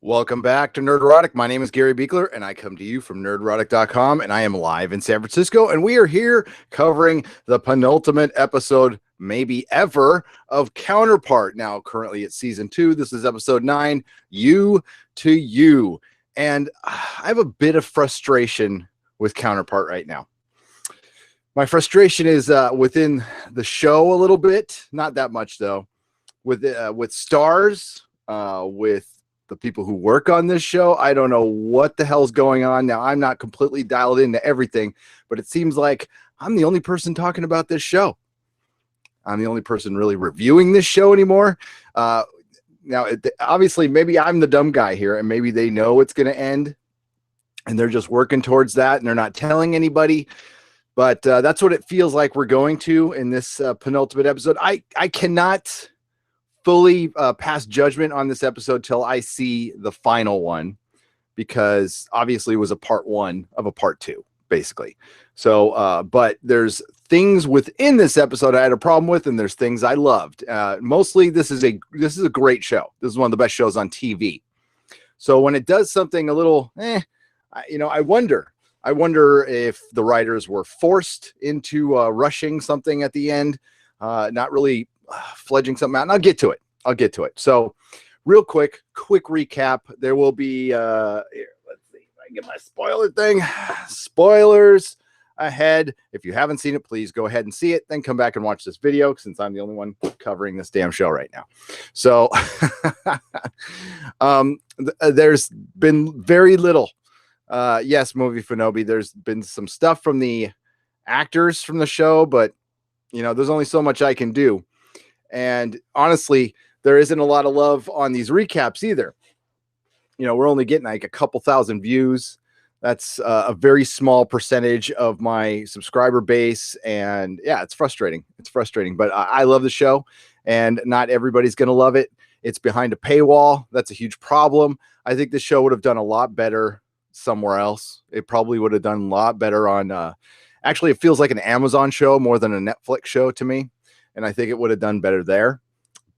Welcome back to Nerd. My name is Gary Beekler, and I come to you from nerdrotic.com, and I am live in San Francisco, and we are here covering the penultimate episode, maybe ever, of Counterpart. Now, currently it's season 2. This is episode 9, You to You. And I have a bit of frustration with Counterpart right now. My frustration is within the show a little bit, not that much though, with stars, with the people who work on this show. I don't know what the hell's going on. Now, I'm not completely dialed into everything, but it seems like I'm the only person talking about this show. I'm the only person really reviewing this show anymore. Now, obviously, maybe I'm the dumb guy here, and maybe they know it's going to end, and they're just working towards that, and they're not telling anybody. But that's what it feels like we're going to in this penultimate episode. I cannot fully pass judgment on this episode till I see the final one, because obviously it was a part 1 of a part 2, basically. So, but there's things within this episode I had a problem with, and there's things I loved. Mostly, this is a great show. This is one of the best shows on TV. So when it does something a little, I wonder if the writers were forced into rushing something at the end, not really fledging something out, and I'll get to it. So real quick recap. There will be here, let's see if I can get my spoiler thing. Spoilers ahead. If you haven't seen it, please go ahead and see it, then come back and watch this video, since I'm the only one covering this damn show right now. So there's been very little yes, movie Fanobi, there's been some stuff from the actors from the show, but there's only so much I can do. And honestly, there isn't a lot of love on these recaps either. We're only getting like a couple thousand views. That's a very small percentage of my subscriber base. And yeah, it's frustrating. But I love the show, and not everybody's going to love it. It's behind a paywall. That's a huge problem. I think this show would have done a lot better somewhere else. It probably would have done a lot better on, actually, it feels like an Amazon show more than a Netflix show to me. And I think it would have done better there,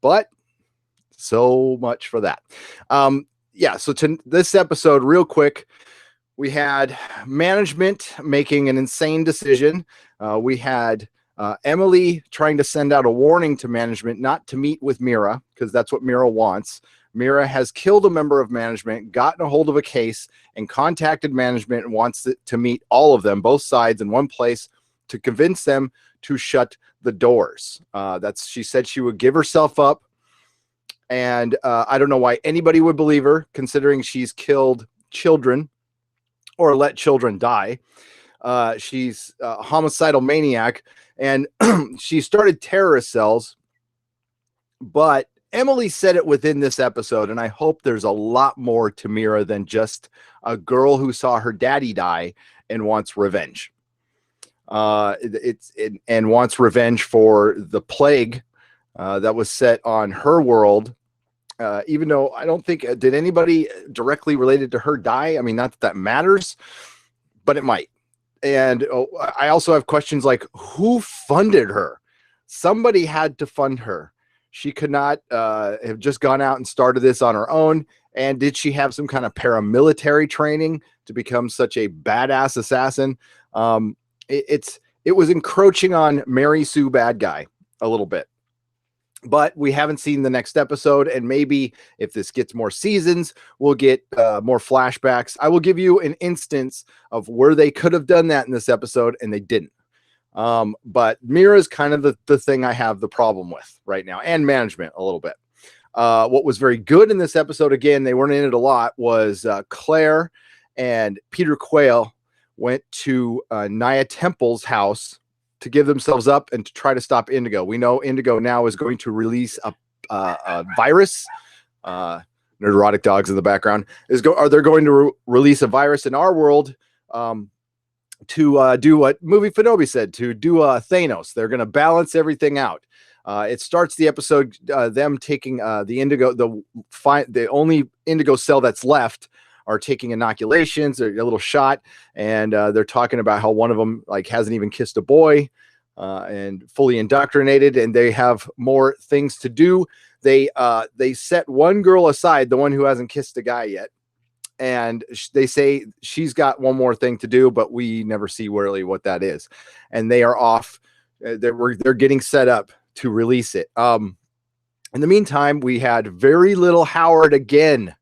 but so much for that. So to this episode, real quick, we had management making an insane decision. We had Emily trying to send out a warning to management not to meet with Mira, because that's what Mira wants. Mira has killed a member of management, gotten a hold of a case, and contacted management and wants to meet all of them, both sides, in one place to convince them to shut the doors. She said she would give herself up. And I don't know why anybody would believe her, considering she's killed children or let children die. She's a homicidal maniac, and she started terrorist cells. But Emily said it within this episode, and I hope there's a lot more to Mira than just a girl who saw her daddy die and wants revenge. And wants revenge for the plague that was set on her world. Even though I don't think, did anybody directly related to her die? I mean, not that matters, but it might. And I also have questions like, who funded her? Somebody had to fund her. She could not have just gone out and started this on her own. And did she have some kind of paramilitary training to become such a badass assassin? It was encroaching on Mary Sue Bad Guy a little bit. But we haven't seen the next episode, and maybe if this gets more seasons, we'll get more flashbacks. I will give you an instance of where they could have done that in this episode, and they didn't. But Mira is kind of the thing I have the problem with right now, and management a little bit. What was very good in this episode, again, they weren't in it a lot, was Claire and Peter Quayle went to Naya Temple's house to give themselves up and to try to stop Indigo. We know Indigo now is going to release a virus. Neurotic dogs in the background. They're going to release a virus in our world to do what Movie Fanobi said, to do Thanos. They're going to balance everything out. It starts the episode them taking the Indigo, the only Indigo cell that's left, are taking inoculations, a little shot, and they're talking about how one of them hasn't even kissed a boy. and fully indoctrinated, and they have more things to do. They set one girl aside, the one who hasn't kissed a guy yet, and they say she's got one more thing to do, but we never see really what that is. And they are off. They're getting set up to release it. In the meantime, we had very little Howard again.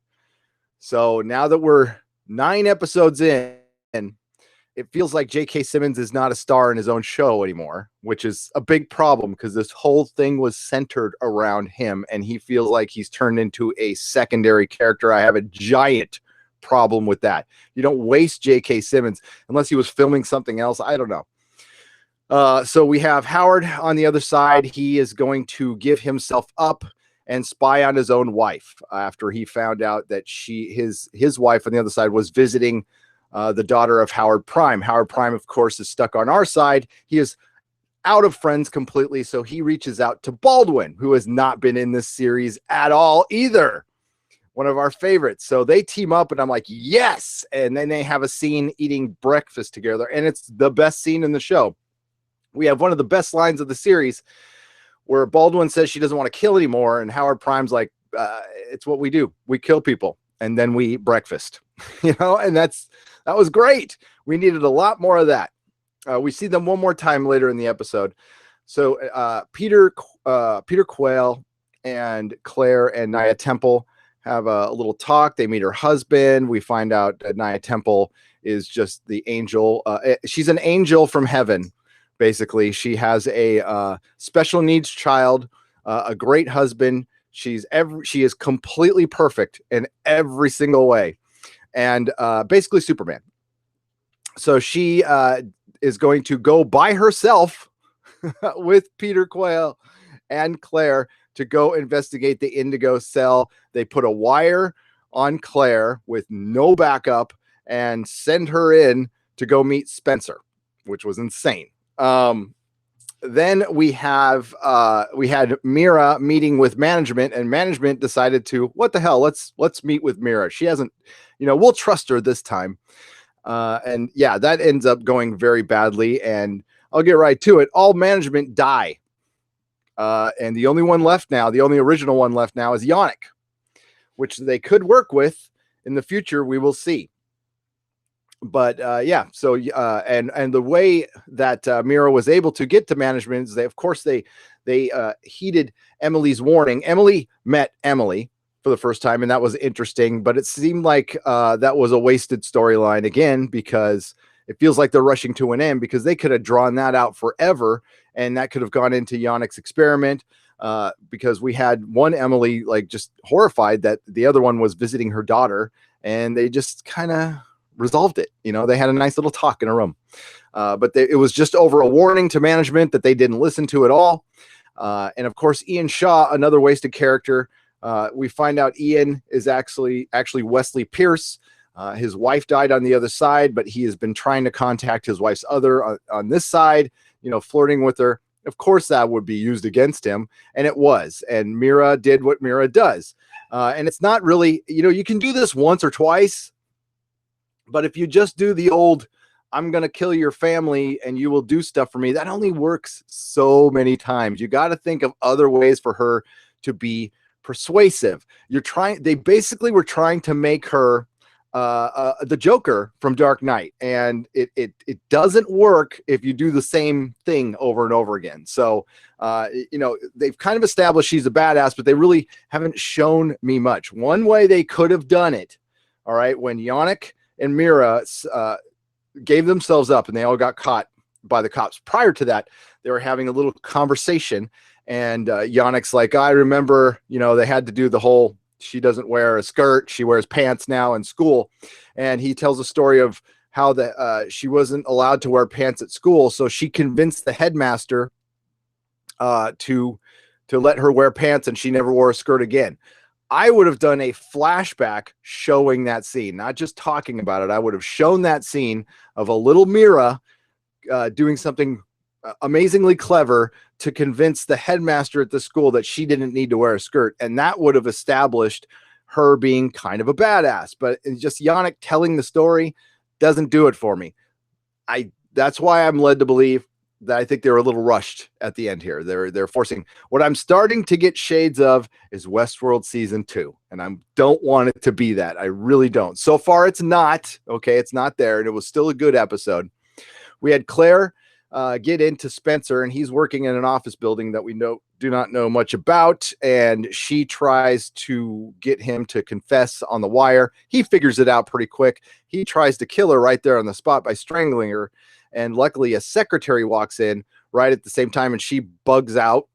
So now that we're 9 episodes in, it feels like J.K. Simmons is not a star in his own show anymore, which is a big problem because this whole thing was centered around him, and he feels like he's turned into a secondary character. I have a giant problem with that. You don't waste J.K. Simmons unless he was filming something else. I don't know. So we have Howard on the other side. He is going to give himself up and spy on his own wife after he found out that his wife on the other side was visiting the daughter of Howard Prime. Howard Prime, of course, is stuck on our side. He is out of friends completely, so he reaches out to Baldwin, who has not been in this series at all either. One of our favorites. So they team up, and I'm like, yes! And then they have a scene eating breakfast together, and it's the best scene in the show. We have one of the best lines of the series where Baldwin says she doesn't want to kill anymore, and Howard Prime's like, it's what we do. We kill people, and then we eat breakfast. And that was great. We needed a lot more of that. We see them one more time later in the episode. So Peter Quayle and Claire and Nia Temple have a little talk. They meet her husband. We find out that Nia Temple is just the angel. She's an angel from heaven. Basically, she has a special needs child, a great husband. She is completely perfect in every single way, and basically Superman. So she is going to go by herself with Peter Quayle and Claire to go investigate the Indigo cell. They put a wire on Claire with no backup and send her in to go meet Spencer, which was insane. Then we had Mira meeting with management, and management decided to, what the hell, let's meet with Mira. She hasn't, we'll trust her this time. And yeah, that ends up going very badly, and I'll get right to it. All management die. And the only original one left now is Yannick, which they could work with in the future. We will see. But yeah, so and the way that Mira was able to get to management is they heeded Emily's warning. Emily met Emily for the first time, and that was interesting. But it seemed like that was a wasted storyline again, because it feels like they're rushing to an end, because they could have drawn that out forever, and that could have gone into Yannick's experiment. Because we had one Emily like just horrified that the other one was visiting her daughter, and they just kind of resolved it. They had a nice little talk in a room, but it was just over a warning to management that they didn't listen to at all. And of course, Ian Shaw, another wasted character. We find out Ian is actually Wesley Pierce. His wife died on the other side, but he has been trying to contact his wife's other on this side, flirting with her. Of course, that would be used against him, and it was. And Mira did what Mira does. And it's not really, you can do this once or twice, but if you just do the old, I'm going to kill your family and you will do stuff for me, that only works so many times. You got to think of other ways for her to be persuasive. They basically were trying to make her the Joker from Dark Knight, and it doesn't work if you do the same thing over and over again. So they've kind of established she's a badass, but they really haven't shown me much. One way they could have done it, all right, when Yannick and Mira gave themselves up and they all got caught by the cops. Prior to that, they were having a little conversation, and Yannick's like, I remember, they had to do the whole, she doesn't wear a skirt, she wears pants now in school. And he tells a story of how she wasn't allowed to wear pants at school, so she convinced the headmaster to let her wear pants, and she never wore a skirt again. I would have done a flashback showing that scene, not just talking about it. I would have shown that scene of a little Mira doing something amazingly clever to convince the headmaster at the school that she didn't need to wear a skirt. And that would have established her being kind of a badass. But just Yannick telling the story doesn't do it for me. That's why I'm led to believe that I think they were a little rushed at the end here. They're forcing. What I'm starting to get shades of is Westworld season 2, and I don't want it to be that. I really don't. So far, it's not. Okay, it's not there, and it was still a good episode. We had Claire get into Spencer, and he's working in an office building that we do not know much about, and she tries to get him to confess on the wire. He figures it out pretty quick. He tries to kill her right there on the spot by strangling her, and luckily a secretary walks in right at the same time, and she bugs out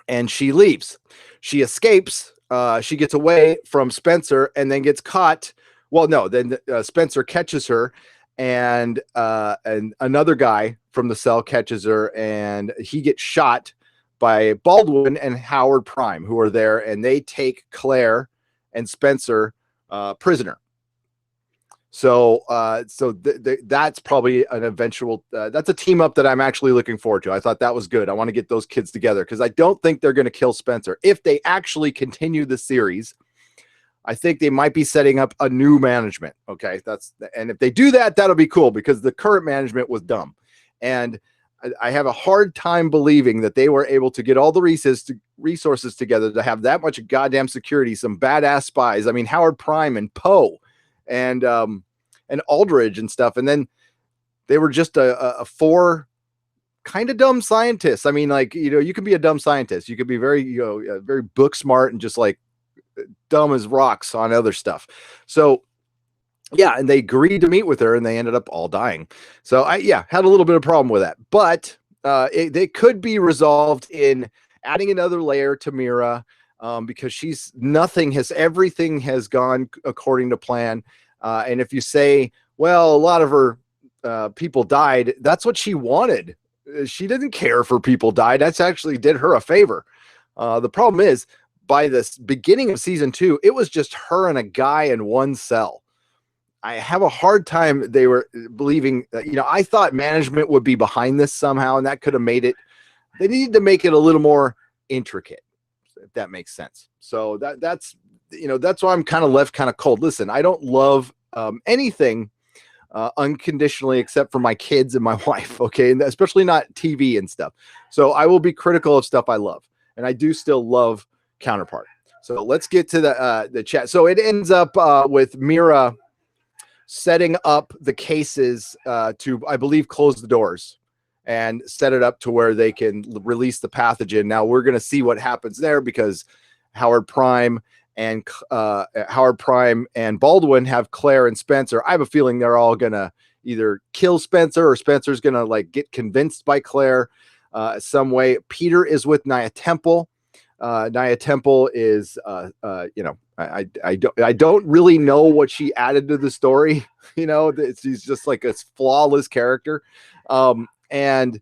and she leaves. She escapes. She gets away from Spencer and then gets caught. Well, no, then Spencer catches her, and another guy from the cell catches her, and he gets shot by Baldwin and Howard Prime, who are there, and they take Claire and Spencer prisoner. So that's probably an eventual, that's a team up that I'm actually looking forward to. I thought that was good. I want to get those kids together because I don't think they're going to kill Spencer. If they actually continue the series, I think they might be setting up a new management. Okay. And if they do that, that'll be cool because the current management was dumb. And I have a hard time believing that they were able to get all the resources together to have that much goddamn security, some badass spies. I mean, Howard Prime and Poe and Aldridge and stuff. And then they were just a 4 kind of dumb scientists. I mean, like, you can be a dumb scientist. You could be very, very book smart and just like dumb as rocks on other stuff. So yeah, and they agreed to meet with her and they ended up all dying. So I had a little bit of problem with that, but they could be resolved in adding another layer to Mira, because everything has gone according to plan. And if you say, well, a lot of her people died, that's what she wanted. She didn't care if her people died. That's actually did her a favor. The problem is by the beginning of season 2, it was just her and a guy in one cell. I have a hard time. They were believing that, I thought management would be behind this somehow, and that could have made it. They needed to make it a little more intricate, if that makes sense. So that's why I'm kind of left kind of cold. Listen, I don't love anything unconditionally except for my kids and my wife. Okay. And especially not TV and stuff. So I will be critical of stuff I love. And I do still love Counterpart. So let's get to the chat. So it ends up with Mira setting up the cases to, I believe, close the doors and set it up to where they can release the pathogen. Now we're going to see what happens there because Howard Prime and Baldwin have Claire and Spencer. I have a feeling they're all going to either kill Spencer or Spencer's going to like get convinced by Claire some way. Peter is with Nia Temple. Nia Temple is, I don't really know what she added to the story. She's just like a flawless character. I mean,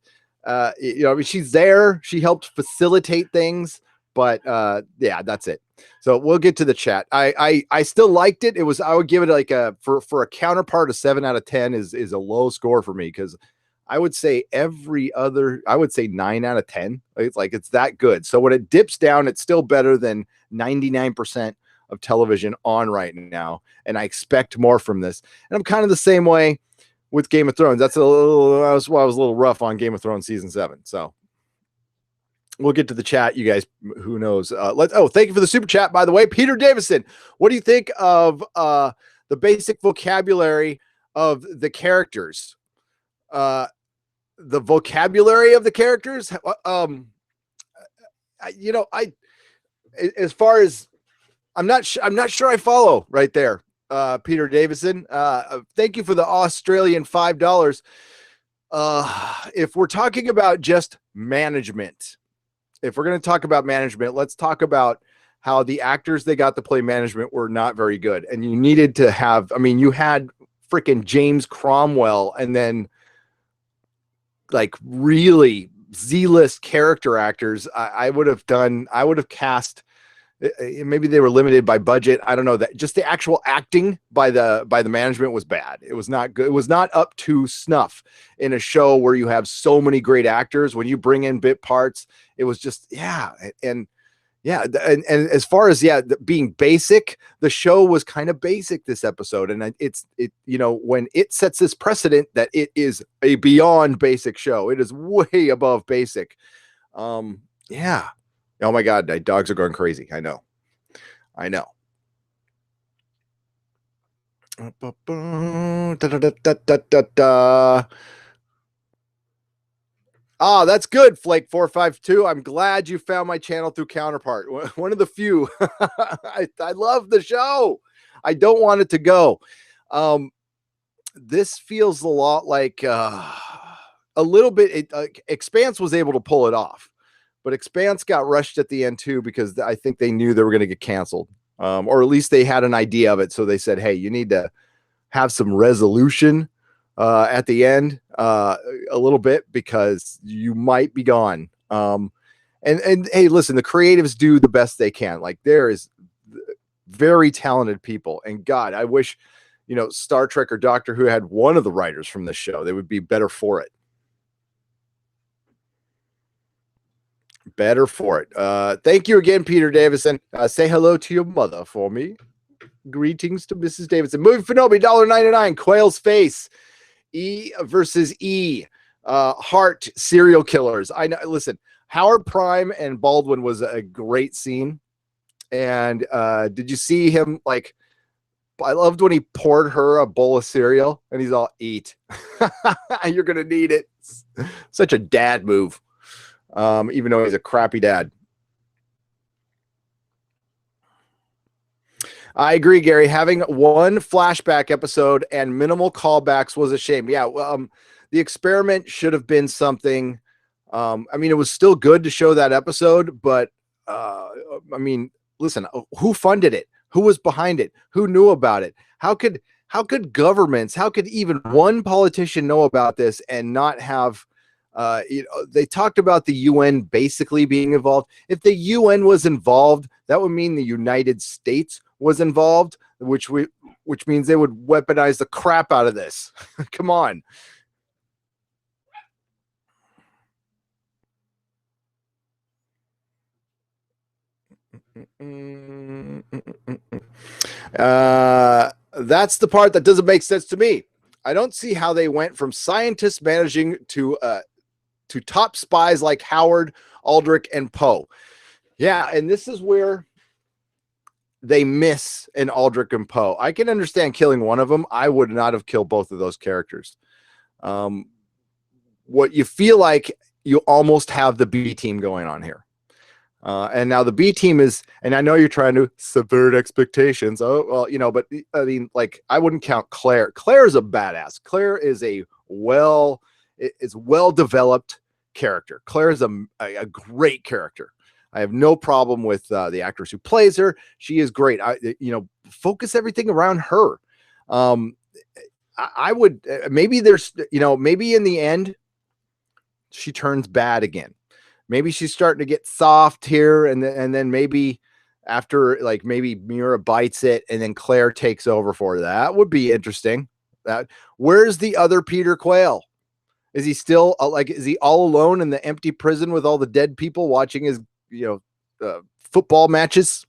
she's there. She helped facilitate things, but that's it. So we'll get to the chat. I still liked it. I would give it like for a Counterpart, a 7 out of 10 is a low score for me. Cause I would say I would say 9 out of 10. It's that good. So when it dips down, it's still better than 99% of television on right now. And I expect more from this. And I'm kind of the same way with Game of Thrones. That's why I was a little rough on Game of Thrones season 7. So we'll get to the chat. You guys, who knows? Thank you for the super chat, by the way. Peter Davison, what do you think of the basic vocabulary of the characters? The vocabulary of the characters, as far as I'm not sure I follow right there. Peter Davison, thank you for the Australian $5. If we're talking about just management, if we're going to talk about management, let's talk about how the actors they got to play management were not very good. And you needed to have, you had freaking James Cromwell and then like really Z-list character actors. I would have cast, maybe they were limited by budget. I don't know, that just the actual acting by the management was bad. It was not good. It was not up to snuff in a show where you have so many great actors. When you bring in bit parts, it was just, and Yeah, and as far as being basic, the show was kind of basic this episode, and when it sets this precedent that it is a beyond basic show, it is way above basic. Yeah. Oh my God, my dogs are going crazy. I know. Da-da-da-da-da-da-da. Ah, that's good, Flake452. I'm glad you found my channel through Counterpart. One of the few. I love the show. I don't want it to go. This feels a lot like a little bit. Expanse was able to pull it off, but Expanse got rushed at the end too because I think they knew they were going to get canceled, or at least they had an idea of it. So they said, "Hey, you need to have some resolution at the end a little bit because you might be gone." And hey, listen, the creatives do the best they can. Like, there is very talented people, and God, I wish Star Trek or Doctor Who had one of the writers from this show. They would be better for it. Thank you again, Peter Davison. Say hello to your mother for me. Greetings to Mrs. Davidson. Movie Fenobi, $1.99. Quail's Face. E versus E. Heart serial killers. I know. Listen, Howard Prime and Baldwin was a great scene. And did you see him? Like, I loved when he poured her a bowl of cereal and he's all, eat. You're going to need it. Such a dad move. Even though he's a crappy dad. I agree, Gary. Having one flashback episode and minimal callbacks was a shame. Yeah, the experiment should have been something. I mean, it was still good to show that episode, but I mean, listen, who funded it? Who was behind it? Who knew about it? How could governments? How could even one politician know about this and not have? They talked about the UN basically being involved. If the UN was involved, that would mean the United States was involved, which means they would weaponize the crap out of this. Come on. That's the part that doesn't make sense to me. I don't see how they went from scientists managing to top spies like Howard, Aldrich, and Poe. Yeah, and this is where they miss an Aldrich and Poe. I can understand killing one of them. I would not have killed both of those characters. What you feel like you almost have the B team going on here. And now the B team is, and I know you're trying to subvert expectations. Oh, well, but I mean, like, I wouldn't count Claire. Claire is a badass. Claire is a well-developed character. Claire is a great character. I have no problem with the actress who plays her. She is great. Focus everything around her. I would, maybe there's, maybe in the end, she turns bad again. Maybe she's starting to get soft here, and then maybe after, like, maybe Mira bites it, and then Claire takes over for her. That would be interesting. Where's the other Peter Quayle? Is he still is he all alone in the empty prison with all the dead people watching his football matches?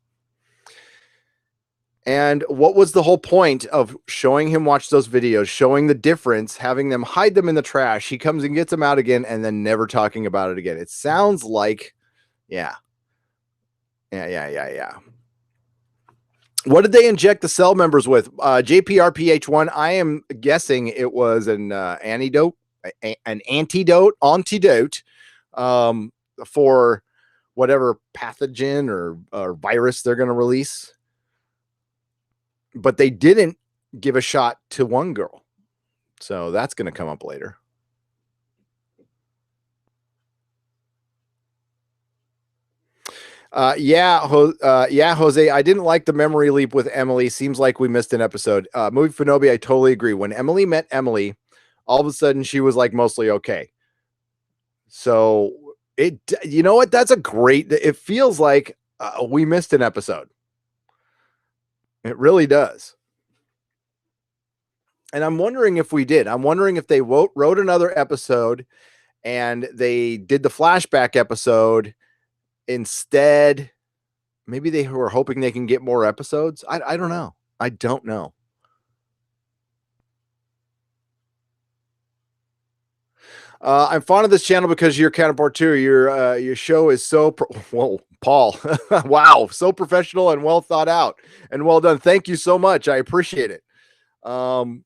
And what was the whole point of showing him watch those videos, showing the difference, having them hide them in the trash? He comes and gets them out again, and then never talking about it again. It sounds like, yeah. What did they inject the cell members with? JPRPH1. I am guessing it was an antidote for whatever pathogen or virus they're going to release. But they didn't give a shot to one girl. So that's going to come up later. Jose, I didn't like the memory leap with Emily. Seems like we missed an episode. Movie Fenobi, I totally agree. When Emily met Emily, all of a sudden she was like mostly okay. So you know what? That's it feels like we missed an episode. It really does. And I'm wondering if we did. I'm wondering if they wrote another episode and they did the flashback episode instead Maybe they were hoping they can get more episodes. I don't know. I don't know. I'm fond of this channel because your Counterpart too. Your show is so whoa, Paul. Wow, so professional and well thought out and well done. Thank you so much. I appreciate it. Um,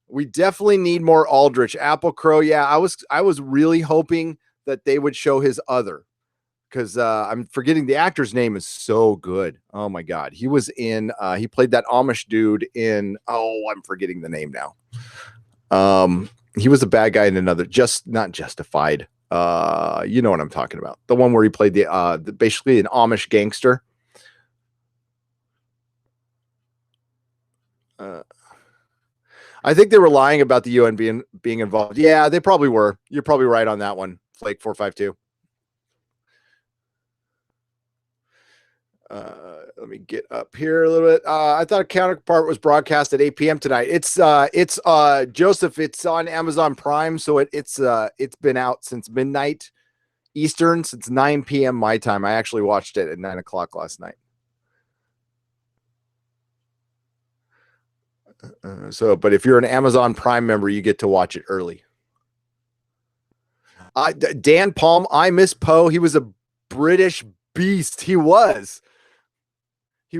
we definitely need more Aldrich. Apple Crow. Yeah, I was really hoping that they would show his other, because I'm forgetting the actor's name is so good. Oh my god, he was in. He played that Amish dude in. Oh, I'm forgetting the name now. He was a bad guy in another, just not Justified. You know what I'm talking about. The one where he played basically an Amish gangster. Uh, I think they were lying about the UN being involved. Yeah, they probably were. You're probably right on that one. Flake 452. Let me get up here a little bit. I thought Counterpart was broadcast at 8 p.m. tonight. It's Joseph. It's on Amazon Prime, so it's been out since midnight Eastern, since 9 p.m. my time. I actually watched it at 9 o'clock last night. But if you're an Amazon Prime member, you get to watch it early. Dan Palm, I miss Poe. He was a British beast. He was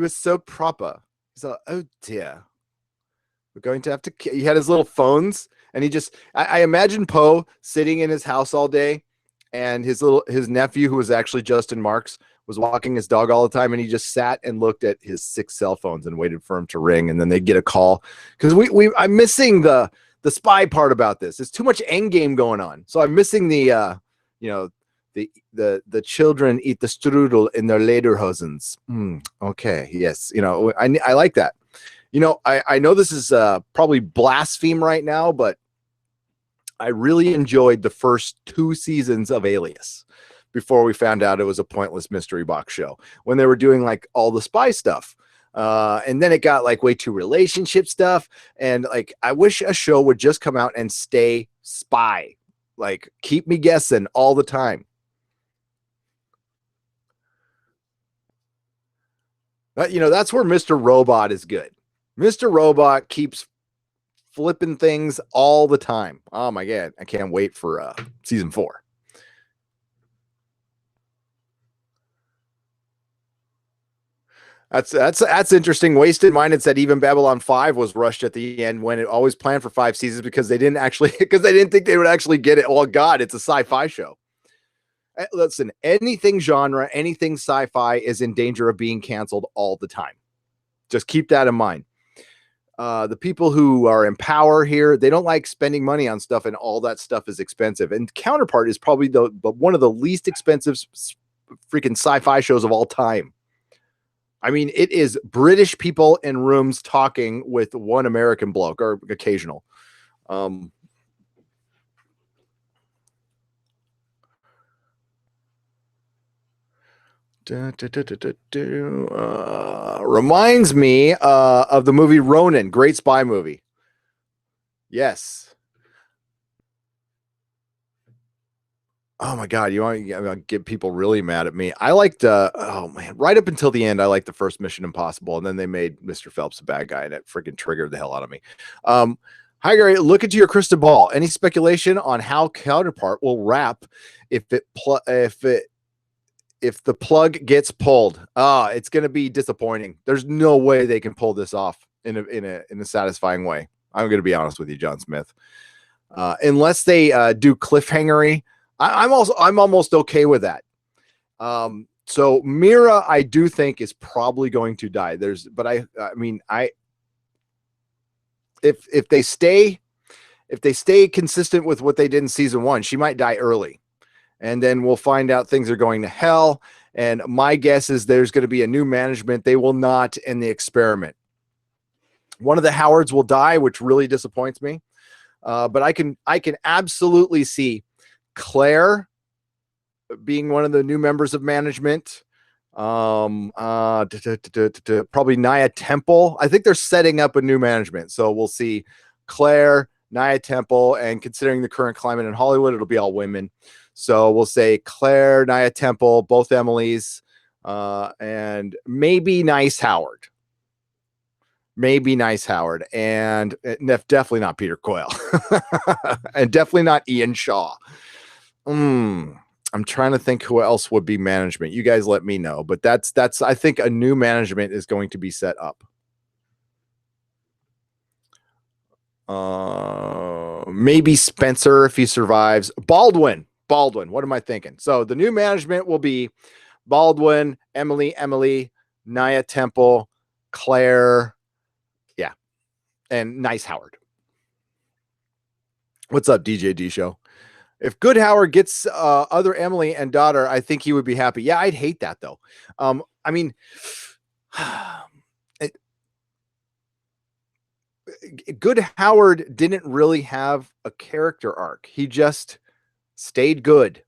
so proper. So, oh dear, we're going to have to. He had his little phones, and he just. I imagine Poe sitting in his house all day, and his nephew, who was actually Justin Marks, was walking his dog all the time, and he just sat and looked at his 6 cell phones and waited for him to ring, and then they'd get a call, because I'm missing the spy part about this. There's too much end game going on, so I'm missing the the children eat the strudel in their lederhosens. Okay, yes, I like that. I know this is probably blaspheme right now, but I really enjoyed the first 2 seasons of Alias before we found out it was a pointless mystery box show, when they were doing like all the spy stuff. And then it got like way too relationship stuff. And like, I wish a show would just come out and stay spy, like keep me guessing all the time. But, that's where Mr. Robot is good. Mr. Robot keeps flipping things all the time. Oh my god, I can't wait for season 4. That's interesting. Wasted Minded said even Babylon 5 was rushed at the end, when it always planned for 5 seasons, because they didn't think they would actually get it. Oh god, it's a sci-fi show. Listen, anything genre, anything sci-fi is in danger of being canceled all the time. Just keep that in mind. The people who are in power here, they don't like spending money on stuff, and all that stuff is expensive. And Counterpart is probably the one of the least expensive freaking sci-fi shows of all time. I mean, it is British people in rooms talking with one American bloke, or occasional. Reminds me of the movie Ronin, great spy movie. Yes. Oh my god, you want to get people really mad at me? I liked oh man, right up until the end, I liked the first Mission Impossible, and then they made Mr. Phelps a bad guy, and it freaking triggered the hell out of me. Hi Gary, look into your crystal ball. Any speculation on how Counterpart will wrap if the plug gets pulled? It's going to be disappointing. There's no way they can pull this off in a satisfying way. I'm going to be honest with you, John Smith. Unless they do cliffhangery, I'm almost okay with that. So Mira, I do think, is probably going to die. If they stay consistent with what they did in season 1, she might die early. And then we'll find out things are going to hell. And my guess is there's going to be a new management. They will not end the experiment. One of the Howards will die, which really disappoints me. But I can absolutely see Claire being one of the new members of management. Probably Nia Temple. I think they're setting up a new management. So we'll see Claire, Nia Temple, and considering the current climate in Hollywood, it'll be all women. So we'll say Claire, Nia Temple, both Emilys, and maybe Nice Howard. Maybe Nice Howard, and definitely not Peter Coyle, and definitely not Ian Shaw. I'm trying to think who else would be management. You guys let me know, but that's I think a new management is going to be set up. Maybe Spencer if he survives. Baldwin. What am I thinking? So the new management will be Baldwin, Emily, Nia Temple, Claire, yeah, and Nice Howard. What's up, DJ D Show? If Good Howard gets other Emily and daughter, I think he would be happy. Yeah, I'd hate that though. I mean, Good Howard didn't really have a character arc. He just stayed good.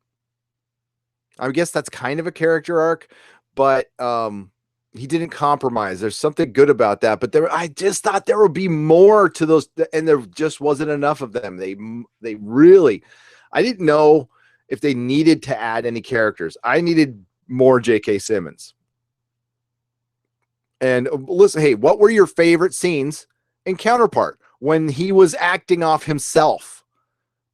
I guess that's kind of a character arc, but he didn't compromise. There's something good about that, but I just thought there would be more to those, and there just wasn't enough of them. They really, I didn't know if they needed to add any characters. I needed more J.K. Simmons. And listen, hey, what were your favorite scenes in Counterpart when he was acting off himself?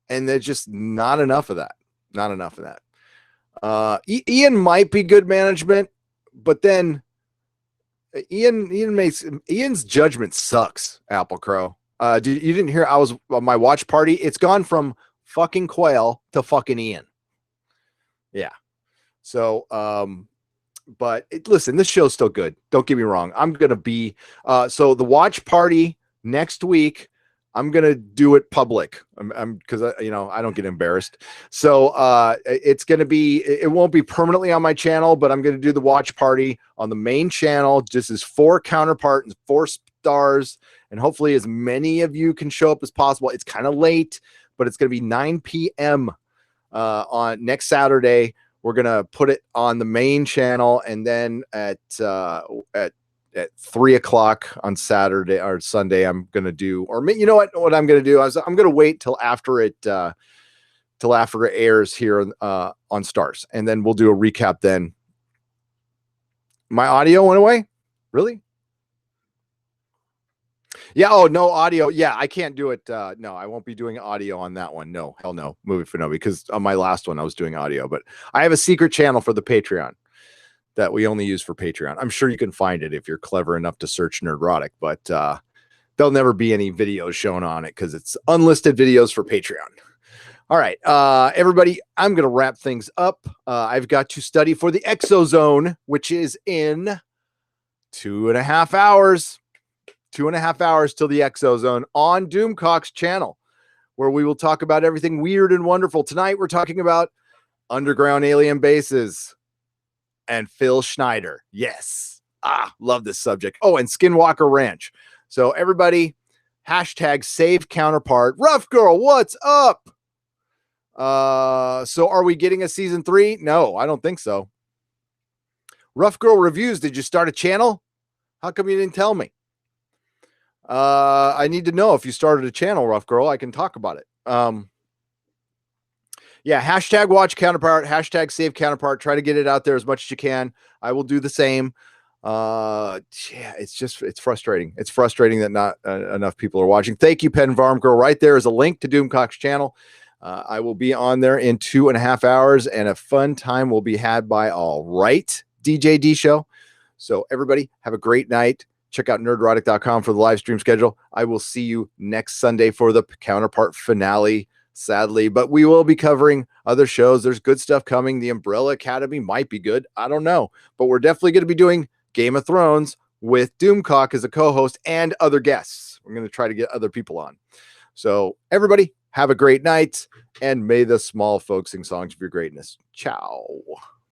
And there's just not enough of that. Not enough of that. Ian might be good management, but then Ian's judgment sucks. Apple Crow. You didn't hear? I was on my watch party. It's gone from fucking Quail to fucking Ian. Yeah. So, but listen, this show's still good. Don't get me wrong. I'm gonna be so the watch party next week. I'm gonna do it public. I'm because I don't get embarrassed. So it's gonna be. It won't be permanently on my channel, but I'm gonna do the watch party on the main channel. Just as 4 Counterpart and 4 stars, and hopefully as many of you can show up as possible. It's kind of late, but it's gonna be 9 p.m. On next Saturday. We're gonna put it on the main channel, and then at 3 o'clock on Saturday or Sunday, I'm gonna do. Or you know what I'm gonna do? I'm gonna wait till after it airs here on Stars, and then we'll do a recap. Then my audio went away. Really? Yeah. Oh, no audio. Yeah, I can't do it. No, I won't be doing audio on that one. No, hell no. Movie for no, because on my last one I was doing audio, but I have a secret channel for the Patreon that we only use for Patreon. I'm sure you can find it if you're clever enough to search Nerdrotic, but there'll never be any videos shown on it because it's unlisted videos for Patreon. All right, everybody, I'm going to wrap things up. I've got to study for the Exozone, which is in 2.5 hours. 2.5 hours till the Exozone on Doomcock's channel, where we will talk about everything weird and wonderful. Tonight, we're talking about underground alien bases and Phil Schneider. Yes. Love this subject. Oh, and Skinwalker Ranch. So everybody, hashtag save Counterpart. Rough Girl, what's up? So are we getting a season 3? No, I don't think so. Rough Girl Reviews, did you start a channel? How come you didn't tell me? I need to know if you started a channel, Rough Girl. I can talk about it. Yeah, hashtag watch Counterpart, hashtag save Counterpart. Try to get it out there as much as you can. I will do the same. Yeah, it's frustrating. It's frustrating that not enough people are watching. Thank you, Pen Farm Girl. Right there is a link to Doomcock's channel. I will be on there in 2.5 hours, and a fun time will be had by all. Right, DJ D Show. So everybody, have a great night. Check out nerdrotic.com for the live stream schedule. I will see you next Sunday for the Counterpart finale, sadly, but we will be covering other shows. There's good stuff coming. The Umbrella Academy might be good. I don't know, but we're definitely going to be doing Game of Thrones with Doomcock as a co-host and other guests. We're going to try to get other people on. So everybody, have a great night, and may the small folks sing songs of your greatness. Ciao.